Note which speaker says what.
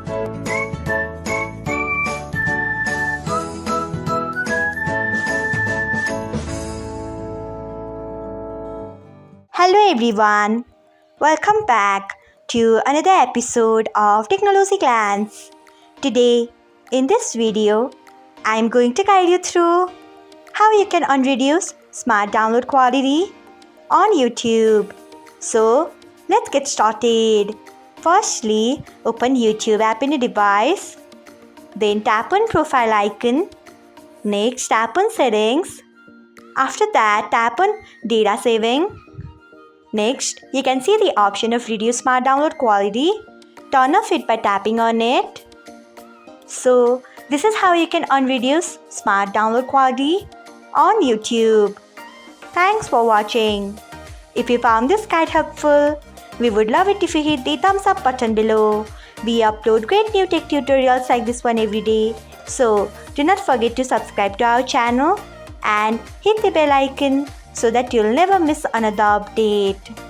Speaker 1: Hello everyone, welcome back to another episode of Technologyglance. Today, in this video, I am going to guide you through how you can unreduce smart download quality on YouTube. So, let's get started. Firstly, open YouTube app in your device. Then tap on profile icon. Next, tap on settings. After that, tap on data saving. Next, you can see the option of reduce smart download quality. Turn off it by tapping on it. So, this is how you can unreduce smart download quality on YouTube. Thanks for watching. If you found this guide helpful, we would love it if you hit the thumbs up button below. We upload great new tech tutorials like this one every day. So, do not forget to subscribe to our channel and hit the bell icon so that you'll never miss another update.